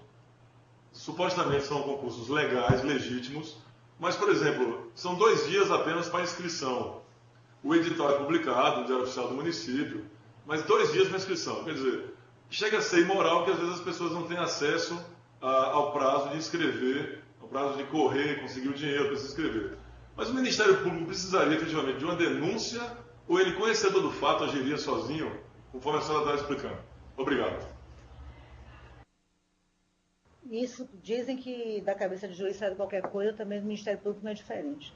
supostamente são concursos legais, legítimos, mas, por exemplo, são 2 dias apenas para inscrição. O edital é publicado no Diário Oficial do município, mas 2 dias para inscrição. Quer dizer, chega a ser imoral que às vezes as pessoas não têm acesso ao prazo de inscrever, ao prazo de correr e conseguir o dinheiro para se inscrever. Mas o Ministério Público precisaria efetivamente de uma denúncia, ou ele, conhecedor do fato, agiria sozinho, conforme a senhora está explicando? Obrigado. Isso, dizem que da cabeça de juiz sai qualquer coisa, também do Ministério Público não é diferente.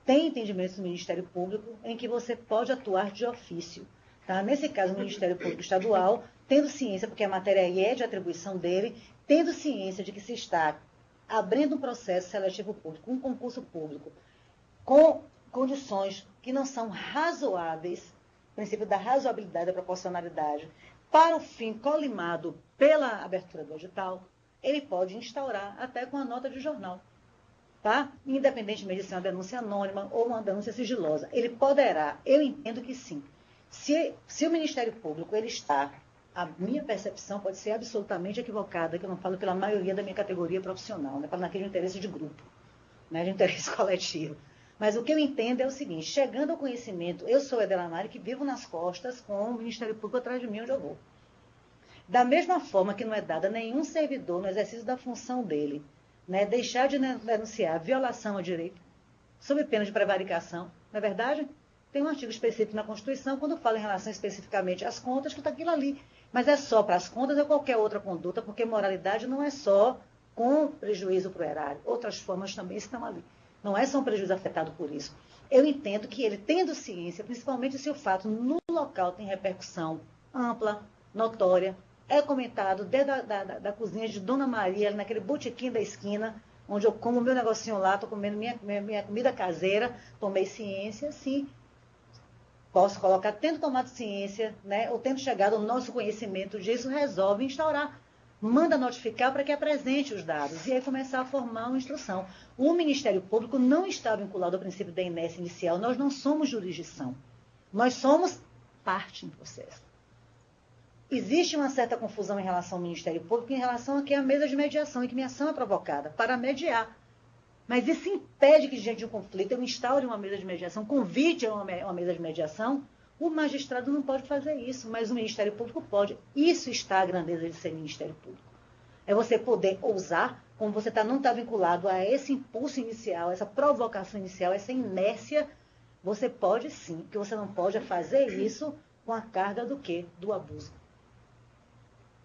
Tem entendimentos do Ministério Público em que você pode atuar de ofício. Tá? Nesse caso, o Ministério Público Estadual, tendo ciência, porque a matéria aí é de atribuição dele, tendo ciência de que se está abrindo um processo seletivo público, um concurso público, com condições que não são razoáveis, o princípio da razoabilidade, da proporcionalidade, para o fim colimado pela abertura do edital, ele pode instaurar até com a nota de jornal, tá? Independentemente de ser uma denúncia anônima ou uma denúncia sigilosa. Ele poderá, eu entendo que sim. Se o Ministério Público ele está, a minha percepção pode ser absolutamente equivocada, que eu não falo pela maioria da minha categoria profissional, né? Falo naquele interesse de grupo, né? De interesse coletivo. Mas o que eu entendo é o seguinte: chegando ao conhecimento, eu sou a Delamare que vivo nas costas com o Ministério Público atrás de mim onde eu vou. Da mesma forma que não é dada nenhum servidor no exercício da função dele, né, deixar de denunciar violação ao direito, sob pena de prevaricação, não é verdade? Tem um artigo específico na Constituição, quando fala em relação especificamente às contas, que está aquilo ali. Mas é só para as contas ou qualquer outra conduta, porque moralidade não é só com prejuízo para o erário. Outras formas também estão ali. Não é só um prejuízo afetado por isso. Eu entendo que ele, tendo ciência, principalmente se o fato no local tem repercussão ampla, notória, é comentado desde da cozinha de Dona Maria, naquele botequim da esquina, onde eu como meu negocinho lá, estou comendo minha comida caseira, tomei ciência, sim. Posso colocar, tendo tomado ciência, né, ou tendo chegado ao nosso conhecimento disso, resolve instaurar. Manda notificar para que apresente os dados e aí começar a formar uma instrução. O Ministério Público não está vinculado ao princípio da inércia inicial. Nós não somos jurisdição. Nós somos parte em processo. Existe uma certa confusão em relação ao Ministério Público, em relação a que é a mesa de mediação e que minha ação é provocada para mediar. Mas isso impede que, diante de um conflito, eu instaure uma mesa de mediação, convite a uma mesa de mediação. O magistrado não pode fazer isso, mas o Ministério Público pode. Isso está a grandeza de ser Ministério Público. É você poder ousar, como você não está vinculado a esse impulso inicial, essa provocação inicial, essa inércia, você pode sim. O que você não pode é fazer isso com a carga do quê? Do abuso.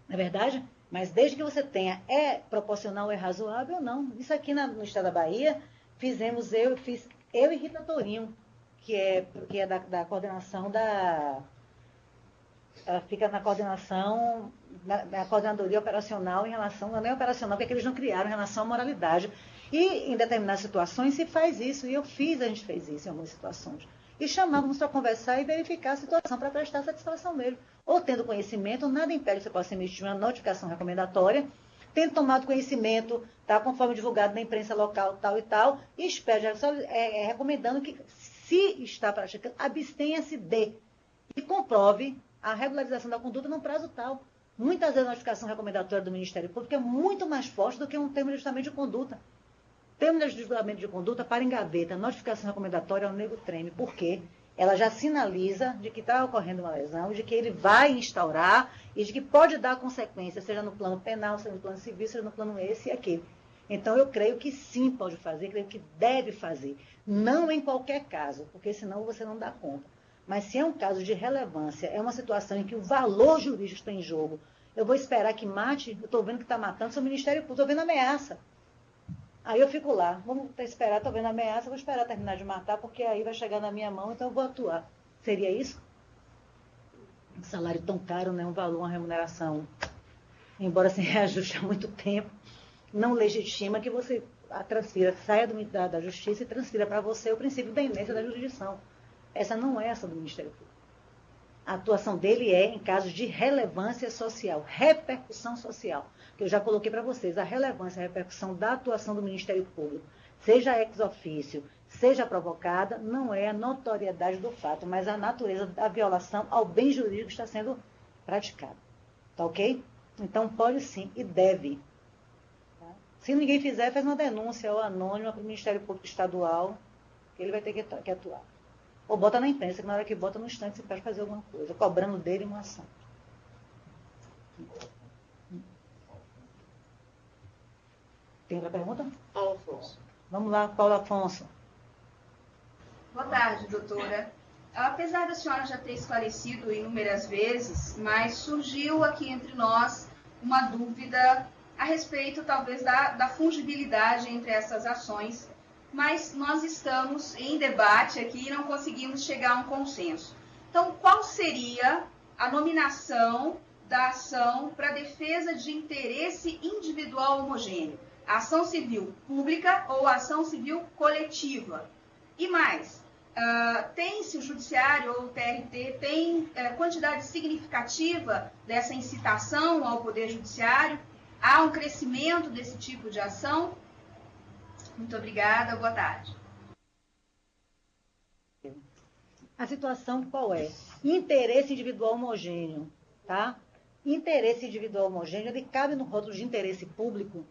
Não é verdade? Mas desde que você tenha, é proporcional, é razoável, não. Isso aqui no estado da Bahia, fiz eu e Rita Tourinho, que é da coordenação ela fica na coordenação, na coordenadoria operacional em relação, não é operacional, porque eles não criaram em relação à moralidade. E em determinadas situações se faz isso, e a gente fez isso em algumas situações. E chamávamos para conversar e verificar a situação para prestar satisfação nele. Ou tendo conhecimento, nada impede que você possa emitir uma notificação recomendatória, tendo tomado conhecimento, tá, conforme divulgado na imprensa local, tal e tal, e espera, só recomendando que, se está praticando, abstenha-se de e comprove a regularização da conduta num prazo tal. Muitas vezes a notificação recomendatória do Ministério Público é muito mais forte do que um termo de ajustamento de conduta. Termo de ajustamento de conduta para engaveta, notificação recomendatória ao nego treme. Por quê? Ela já sinaliza de que está ocorrendo uma lesão, de que ele vai instaurar e de que pode dar consequência, seja no plano penal, seja no plano civil, seja no plano esse e aquele. Então, eu creio que sim pode fazer, creio que deve fazer. Não em qualquer caso, porque senão você não dá conta. Mas se é um caso de relevância, é uma situação em que o valor jurídico está em jogo, eu vou esperar que mate, eu estou vendo que está matando, sou Ministério Público, estou vendo ameaça. Aí eu fico lá, vamos esperar, estou vendo ameaça, vou esperar terminar de matar, porque aí vai chegar na minha mão, então eu vou atuar. Seria isso? Um salário tão caro, né? Um valor, uma remuneração, embora sem reajuste há muito tempo, não legitima que você a transfira, saia da justiça e transfira para você o princípio da inércia da jurisdição. Essa não é a ação do Ministério Público. A atuação dele é em casos de relevância social, repercussão social. Que eu já coloquei para vocês, a relevância e a repercussão da atuação do Ministério Público, seja ex officio, seja provocada, não é a notoriedade do fato, mas a natureza da violação ao bem jurídico que está sendo praticado. Tá ok? Então pode sim e deve. Tá? Se ninguém fizer, faz uma denúncia ou anônima para o Ministério Público Estadual, que ele vai ter que atuar. Ou bota na imprensa, que na hora que bota no instante você pode fazer alguma coisa, cobrando dele uma ação. Tem outra pergunta? Paulo Afonso. Vamos lá, Paulo Afonso. Boa tarde, doutora. Apesar da senhora já ter esclarecido inúmeras vezes, mas surgiu aqui entre nós uma dúvida a respeito, talvez, da fungibilidade entre essas ações, mas nós estamos em debate aqui e não conseguimos chegar a um consenso. Então, qual seria a nominação da ação para defesa de interesse individual homogêneo? A ação civil pública ou a ação civil coletiva? E mais, tem-se o Judiciário ou o TRT, tem quantidade significativa dessa incitação ao Poder Judiciário? Há um crescimento desse tipo de ação? Muito obrigada, boa tarde. A situação qual é? Interesse individual homogêneo, tá? Interesse individual homogêneo, ele cabe no rótulo de interesse público.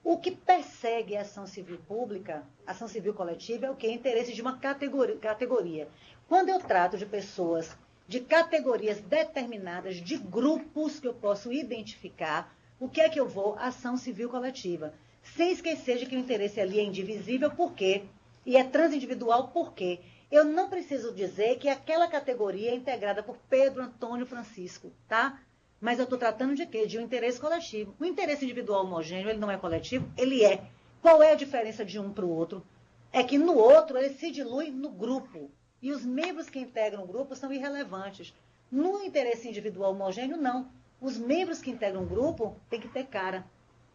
O que persegue a ação civil pública, ação civil coletiva, é o quê? Interesse de uma categoria. Quando eu trato de pessoas, de categorias determinadas, de grupos que eu posso identificar, o que é que eu vou? Ação civil coletiva. Sem esquecer de que o interesse ali é indivisível, por quê? E é transindividual, por quê? Eu não preciso dizer que aquela categoria é integrada por Pedro, Antônio, Francisco, tá? Mas eu estou tratando de quê? De um interesse coletivo. O interesse individual homogêneo, ele não é coletivo? Ele é. Qual é a diferença de um para o outro? É que no outro ele se dilui no grupo. E os membros que integram o grupo são irrelevantes. No interesse individual homogêneo, não. Os membros que integram o grupo têm que ter cara,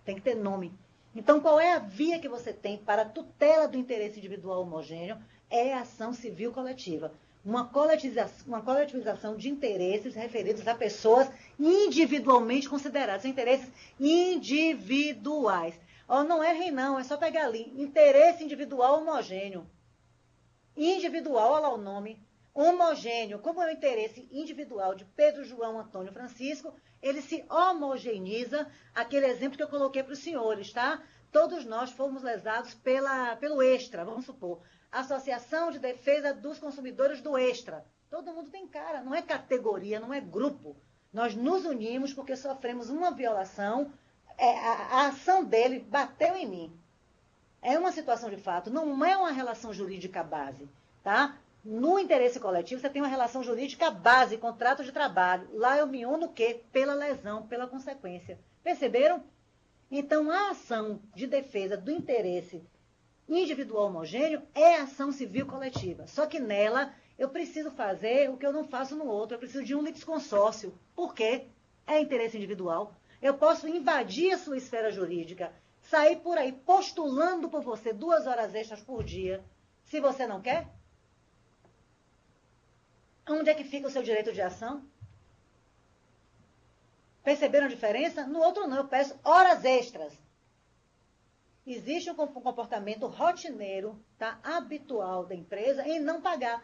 tem que ter nome. Então, qual é a via que você tem para a tutela do interesse individual homogêneo? É a ação civil coletiva. Uma coletivização de interesses referidos a pessoas individualmente consideradas. São interesses individuais. Oh, não errem não, é só pegar ali. Interesse individual homogêneo. Individual, olha lá o nome. Homogêneo, como é o interesse individual de Pedro, João, Antônio, Francisco, ele se homogeneiza, aquele exemplo que eu coloquei para os senhores, tá? Todos nós fomos lesados pelo Extra, vamos supor. Associação de Defesa dos Consumidores do Extra. Todo mundo tem cara, não é categoria, não é grupo. Nós nos unimos porque sofremos uma violação, a ação dele bateu em mim. É uma situação de fato, não é uma relação jurídica base, tá? No interesse coletivo, você tem uma relação jurídica base, contrato de trabalho. Lá eu me uno o quê? Pela lesão, pela consequência. Perceberam? Então, a ação de defesa do interesse individual homogêneo é ação civil coletiva. Só que nela, eu preciso fazer o que eu não faço no outro. Eu preciso de um litisconsórcio. Por quê? É interesse individual. Eu posso invadir a sua esfera jurídica, sair por aí postulando por você 2 horas extras por dia, se você não quer? Onde é que fica o seu direito de ação? Perceberam a diferença? No outro não, eu peço horas extras. Existe um comportamento rotineiro, tá, habitual da empresa em não pagar.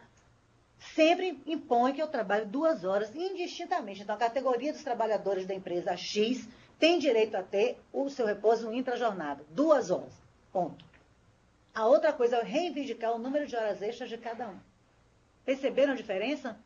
Sempre impõe que eu trabalhe 2 horas indistintamente. Então, a categoria dos trabalhadores da empresa X tem direito a ter o seu repouso intra-jornada. 2 horas. Ponto. A outra coisa é reivindicar o número de horas extras de cada um. Perceberam a diferença?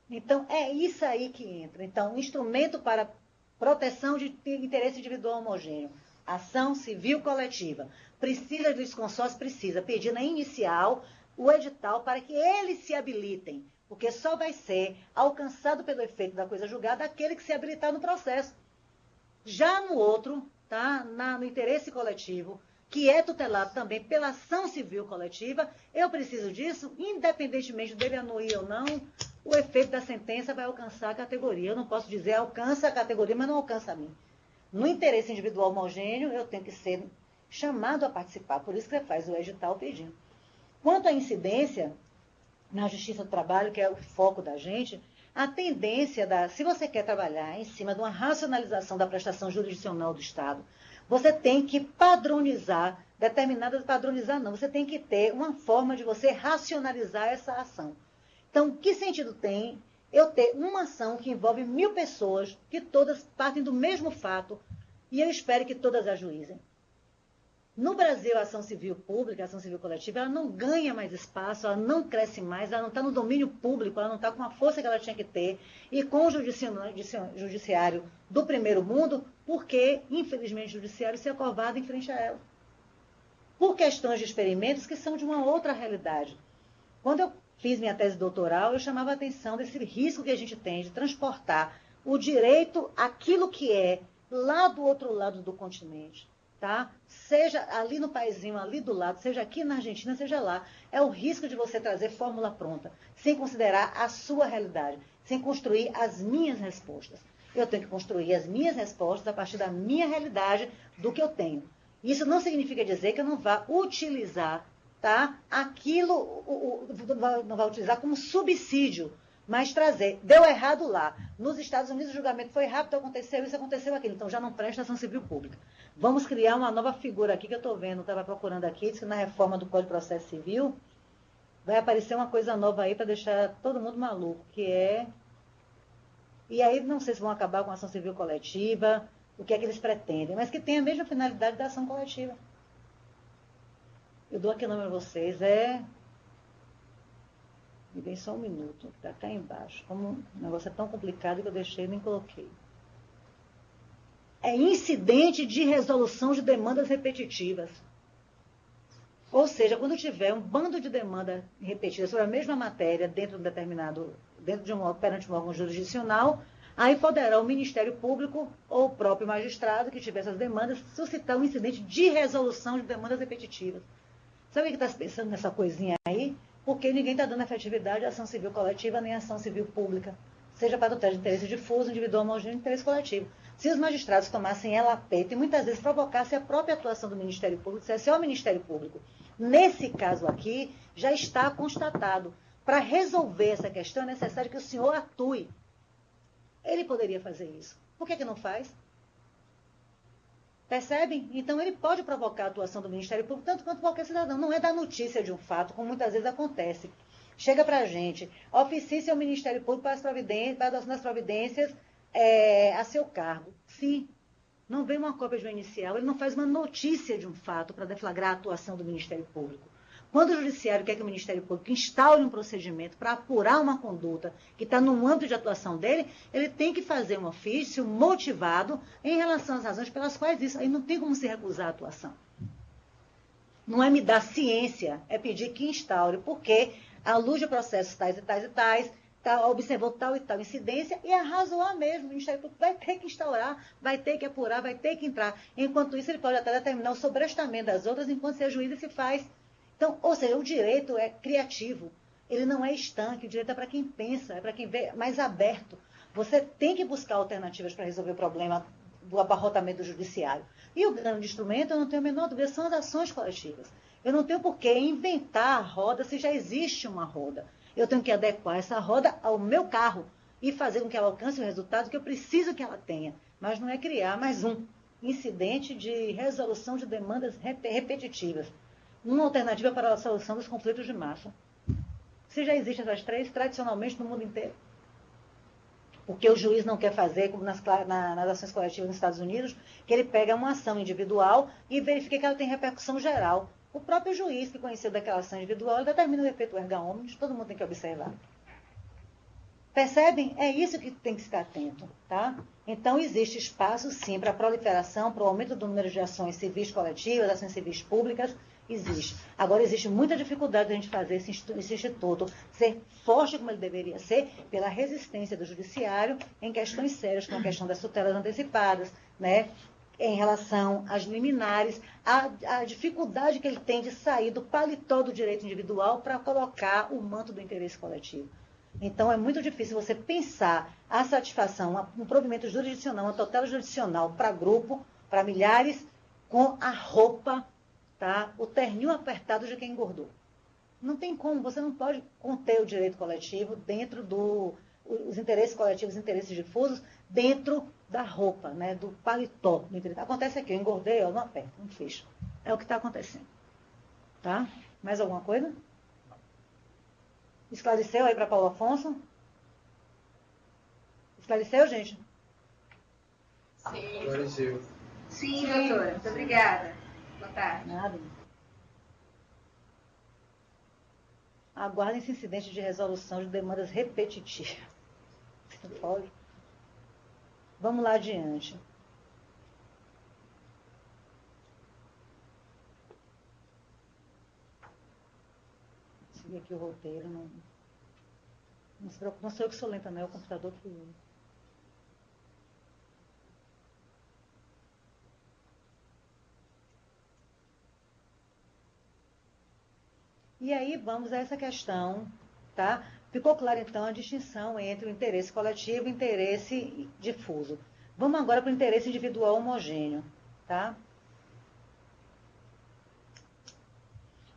Então, é isso aí que entra. Então, instrumento para proteção de interesse individual homogêneo. Ação civil coletiva. Precisa de consórcio? Precisa. Pedir na inicial o edital para que eles se habilitem. Porque só vai ser alcançado pelo efeito da coisa julgada aquele que se habilitar no processo. Já no outro, tá? No interesse coletivo, que é tutelado também pela ação civil coletiva, eu preciso disso, independentemente dele anuir ou não, o efeito da sentença vai alcançar a categoria. Eu não posso dizer alcança a categoria, mas não alcança a mim. No interesse individual homogêneo, eu tenho que ser chamado a participar, por isso que você faz o edital pedindo. Quanto à incidência na Justiça do Trabalho, que é o foco da gente, a tendência se você quer trabalhar em cima de uma racionalização da prestação jurisdicional do Estado, você tem que padronizar, padronizar não, você tem que ter uma forma de você racionalizar essa ação. Então, que sentido tem eu ter uma ação que envolve 1000 pessoas, que todas partem do mesmo fato, e eu espero que todas ajuizem? No Brasil, a ação civil pública, a ação civil coletiva, ela não ganha mais espaço, ela não cresce mais, ela não está no domínio público, ela não está com a força que ela tinha que ter, e com o judiciário do primeiro mundo, porque, infelizmente, o judiciário se acovarda em frente a ela. Por questões de experimentos que são de uma outra realidade. Quando eu fiz minha tese doutoral, eu chamava a atenção desse risco que a gente tem de transportar o direito àquilo que é lá do outro lado do continente. Tá? Seja ali no paizinho, ali do lado, seja aqui na Argentina, seja lá. É o risco de você trazer fórmula pronta, sem considerar a sua realidade, sem construir as minhas respostas. Eu tenho que construir as minhas respostas a partir da minha realidade, do que eu tenho. Isso não significa dizer que eu não vá utilizar, tá, aquilo, não vá utilizar como subsídio, mas trazer. Deu errado lá. Nos Estados Unidos o julgamento foi rápido, aconteceu isso, aconteceu aquilo. Então já não presta ação civil pública. Vamos criar uma nova figura aqui que eu estou vendo, estava procurando aqui, diz que na reforma do Código de Processo Civil vai aparecer uma coisa nova aí para deixar todo mundo maluco, que é... E aí não sei se vão acabar com a ação civil coletiva, o que é que eles pretendem, mas que tem a mesma finalidade da ação coletiva. Eu dou aqui o nome a vocês, Me dê só um minuto, está cá embaixo. Como o negócio é tão complicado que eu deixei e nem coloquei. É incidente de resolução de demandas repetitivas. Ou seja, quando tiver um bando de demanda repetida sobre a mesma matéria perante um órgão jurisdicional, aí poderá o Ministério Público ou o próprio magistrado que tiver essas demandas suscitar um incidente de resolução de demandas repetitivas. Sabe o que está se pensando nessa coisinha aí? Porque ninguém está dando efetividade à ação civil coletiva nem à ação civil pública, seja para tutela de interesse difuso, individual, homogêneo e interesse coletivo. Se os magistrados tomassem ela a peito e muitas vezes provocassem a própria atuação do Ministério Público, dissesse ao Ministério Público, nesse caso aqui, já está constatado. Para resolver essa questão é necessário que o senhor atue. Ele poderia fazer isso. Por que não faz? Percebem? Então, ele pode provocar a atuação do Ministério Público, tanto quanto qualquer cidadão. Não é da notícia de um fato, como muitas vezes acontece. Chega para a gente, oficie ao Ministério Público para a adoção das providências a seu cargo. Sim, não vem uma cópia de uma inicial, ele não faz uma notícia de um fato para deflagrar a atuação do Ministério Público. Quando o Judiciário quer que o Ministério Público instaure um procedimento para apurar uma conduta que está no âmbito de atuação dele, ele tem que fazer um ofício motivado em relação às razões pelas quais isso. Aí não tem como se recusar a atuação. Não é me dar ciência, é pedir que instaure, porque à luz de processos tais e tais e tais, observou tal e tal incidência e arrazoar mesmo. O Ministério Público vai ter que instaurar, vai ter que apurar, vai ter que entrar. Enquanto isso, ele pode até determinar o sobrestamento das outras, enquanto ser juiz se faz. Então, ou seja, o direito é criativo, ele não é estanque, o direito é para quem pensa, é para quem vê mais aberto. Você tem que buscar alternativas para resolver o problema do abarrotamento do judiciário. E o grande instrumento, eu não tenho a menor dúvida, são as ações coletivas. Eu não tenho por que inventar a roda se já existe uma roda. Eu tenho que adequar essa roda ao meu carro e fazer com que ela alcance o resultado que eu preciso que ela tenha. Mas não é criar mais um incidente de resolução de demandas repetitivas. Uma alternativa para a solução dos conflitos de massa. Se já existem essas três, tradicionalmente, no mundo inteiro. Porque o juiz não quer fazer, como nas ações coletivas nos Estados Unidos, que ele pega uma ação individual e verifica que ela tem repercussão geral. O próprio juiz que conheceu daquela ação individual, ele determina o efeito erga omnes, todo mundo tem que observar. Percebem? É isso que tem que ficar atento, tá? Então, existe espaço, sim, para a proliferação, para o aumento do número de ações civis coletivas, ações civis públicas, existe. Agora, existe muita dificuldade de a gente fazer esse instituto ser forte como ele deveria ser, pela resistência do judiciário em questões sérias, como a questão das tutelas antecipadas, né? Em relação às liminares, a dificuldade que ele tem de sair do paletó do direito individual para colocar o manto do interesse coletivo. Então, é muito difícil você pensar a satisfação, um provimento jurisdicional, uma tutela jurisdicional para grupo, para milhares, com a roupa, tá? O terninho apertado de quem engordou. Não tem como, você não pode conter o direito coletivo dentro os interesses coletivos, os interesses difusos, dentro da roupa, né? Do paletó. Acontece aqui, eu engordei, eu não aperto, não fecho. É o que está acontecendo. Tá? Mais alguma coisa? Esclareceu aí para Paulo Afonso? Esclareceu, gente? Sim. Esclareceu. Sim, doutora. Muito obrigada. Boa tarde. Nada. Aguardem esse incidente de resolução de demandas repetitivas. Pode? Vamos lá adiante. Seguir aqui o roteiro. Não se preocupe, não sou eu que sou lenta, não é o computador que... E aí vamos a essa questão, tá? Ficou clara, então, a distinção entre o interesse coletivo e o interesse difuso. Vamos agora para o interesse individual homogêneo, tá?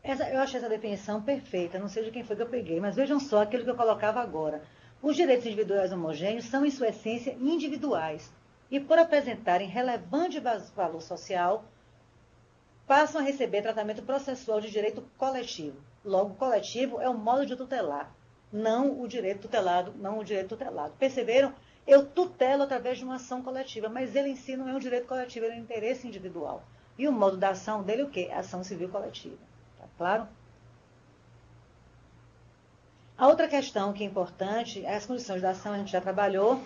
Eu achei essa definição perfeita, não sei de quem foi que eu peguei, mas vejam só aquilo que eu colocava agora. Os direitos individuais homogêneos são, em sua essência, individuais e, por apresentarem relevante valor social, passam a receber tratamento processual de direito coletivo. Logo, o coletivo é o modo de tutelar, não o direito tutelado, não o direito tutelado. Perceberam? Eu tutelo através de uma ação coletiva, mas ele em si não é um direito coletivo, ele é um interesse individual. E o modo da ação dele é o quê? Ação civil coletiva. Tá claro? A outra questão que é importante, as condições da ação, a gente já trabalhou,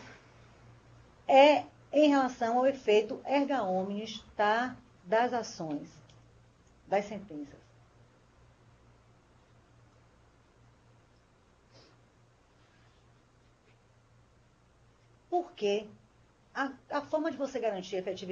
é em relação ao efeito erga omnes, tá? Das ações, das sentenças. Porque a forma de você garantir a efetividade